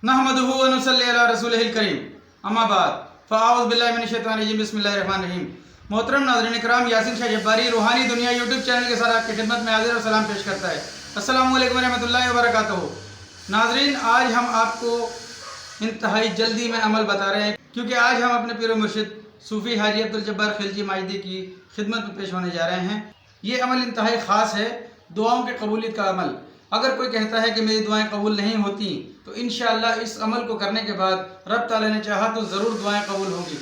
नहमदुहु व नुसल्ली अला रसूलिहिल करीम, अम्मा बाद, फ़अऊज़ु बिल्लाहि मिनश शैतानिर रजीम, बिस्मिल्लाहिर रहमानिर रहीम। मोहतरम नाज़रीन इकराम, यासीन शाह जब्बारी रूहानी दुनिया यूट्यूब चैनल के साथ आपकी खिदमत में हाज़िर और सलाम पेश करता है। अस्सलामु अलैकुम रहमतुल्लाहि व बरकातुहू। नाज़रीन, आज हम आपको इंतहाई जल्दी में अमल बता रहे हैं, क्योंकि आज हम अपने पीर मुर्शिद सूफ़ी हाजी अब्दुल जब्बार खिलजी माजिदी की खिदमत में पेश होने जा रहे हैं। ये अमल इंतहाई ख़ास है, दुआओं के कबूलियत का अमल। अगर कोई कहता है कि मेरी दुआएं कबूल नहीं होती, तो इंशाअल्लाह इस अमल को करने के बाद रब ताला ने चाहा तो ज़रूर दुआएं कबूल होंगी।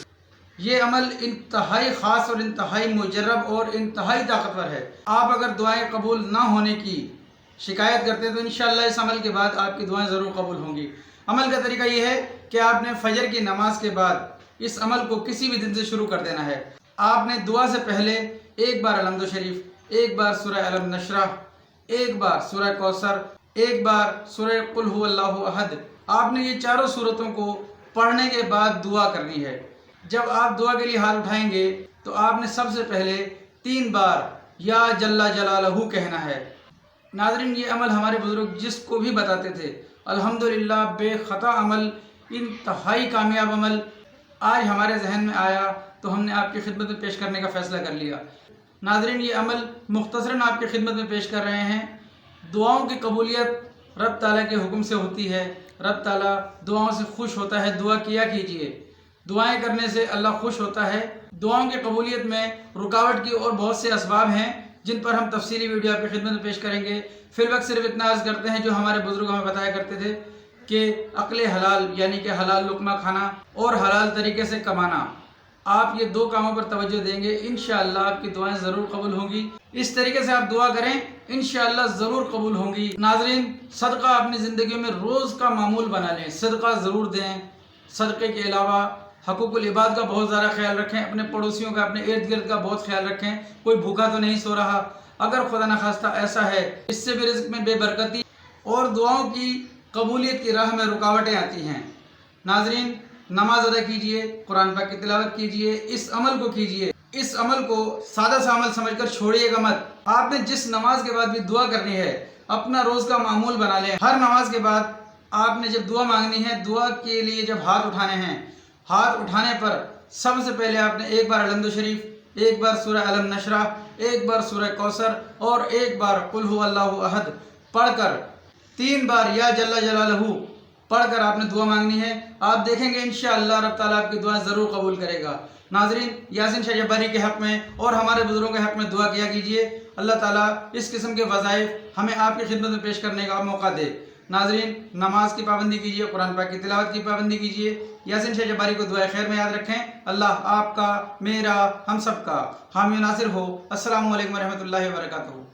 ये अमल इंतहाई ख़ास और इंतहाई मुजर्रब और इंतहाई ताकतवर है। आप अगर दुआएं कबूल ना होने की शिकायत करते हैं तो इंशाअल्लाह इस अमल के बाद आपकी दुआएं ज़रूर कबूल होंगी। अमल का तरीका ये है कि आपने फजर की नमाज के बाद इस अमल को किसी भी दिन से शुरू कर देना है। आपने दुआ से पहले एक बार अलहम्दु शरीफ, एक बार सूरह अलम नशरह, एक बार सूरह कौसर, एक बार सूरह कुल हुवल्लाहु अहद, आपने ये चारों सूरतों को पढ़ने के बाद दुआ करनी है। जब आप दुआ के लिए हाथ उठाएंगे तो आपने सबसे पहले 3 बार या जल्ला जलालहू कहना है। नाज़रीन, ये अमल हमारे बुज़ुर्ग जिसको भी बताते थे, अल्हम्दुलिल्लाह बेख़ता अमल, इंतहाई कामयाब अमल आज हमारे जहन में आया तो हमने आपकी खिदमत में पेश करने का फ़ैसला कर लिया। नाज़रीन, ये अमल मुख्तसरन आपकी खिदमत में पेश कर रहे हैं। दुआओं की कबूलियत रब ताला के हुक्म से होती है। रब ताला दुआओं से खुश होता है। दुआ किया कीजिए, दुआएं करने से अल्लाह खुश होता है। दुआओं की कबूलियत में रुकावट की और बहुत से असबाब हैं, जिन पर हम तफसीली वीडियो आपकी खिदमत में पेश करेंगे। फिल वक्त सिर्फ इतना अर्ज़ करते हैं, जो हमारे बुज़ुर्ग हमें बताया करते थे कि अक्ल हलाल यानी कि हलाल लुक़मा खाना और हलाल तरीके से कमाना, आप ये 2 कामों पर तवज्जो देंगे, इंशाअल्लाह आपकी दुआएं ज़रूर कबूल होंगी। इस तरीके से आप दुआ करें, इंशाअल्लाह ज़रूर कबूल होंगी। नाज़रीन, सदका अपनी ज़िंदगी में रोज़ का मामूल बना लें। सदका ज़रूर दें। सदक़े के अलावा हक़ूक़ुल इबाद का बहुत ज़्यादा ख्याल रखें। अपने पड़ोसियों का, अपने इर्द गिर्द का बहुत ख्याल रखें। कोई भूखा तो नहीं सो रहा। अगर खुदा न खास्ता ऐसा है, इससे भी रिज़्क़ में बेबरकती और दुआओं की कबूलियत की राह में रुकावटें आती हैं। नाज़रीन, नमाज अदा कीजिए, कुरान पाक की तिलावत कीजिए, इस अमल को कीजिए। इस अमल को सादा सा अमल समझकर छोड़िएगा मत। आपने जिस नमाज के बाद भी दुआ करनी है, अपना रोज़ का मामूल बना लें। हर नमाज के बाद आपने जब दुआ मांगनी है, दुआ के लिए जब हाथ उठाने हैं, हाथ उठाने पर सबसे पहले आपने एक बार अलहम्दु शरीफ, एक बार सूरह अलम नशरह, एक बार सूरह कौसर और एक बार कुल हुवल्लाहु अहद पढ़कर 3 बार या जल्ला जलालहू पढ़कर आपने दुआ मांगनी है। आप देखेंगे इंशाअल्लाह रब ताला आपकी दुआएं ज़रूर कबूल करेगा। नाज़रीन, यासीन शाह जब्बारी के हक़ में और हमारे बुज़ुर्गों के हक़ में दुआ किया कीजिए। अल्लाह ताला इस किस्म के वज़ाइफ हमें आपकी खिदमत में पेश करने का मौका दे। नाज़रीन, नमाज की पाबंदी कीजिए, कुरान पाक की तिलावत की पाबंदी कीजिए। यासीन शाह जब्बारी को दुआ खैर में याद रखें। अल्लाह आपका, मेरा, हम सब का हामी नासिर हो। अस्सलामु अलैकुम रहमतुल्लाहि व बरकातुहू।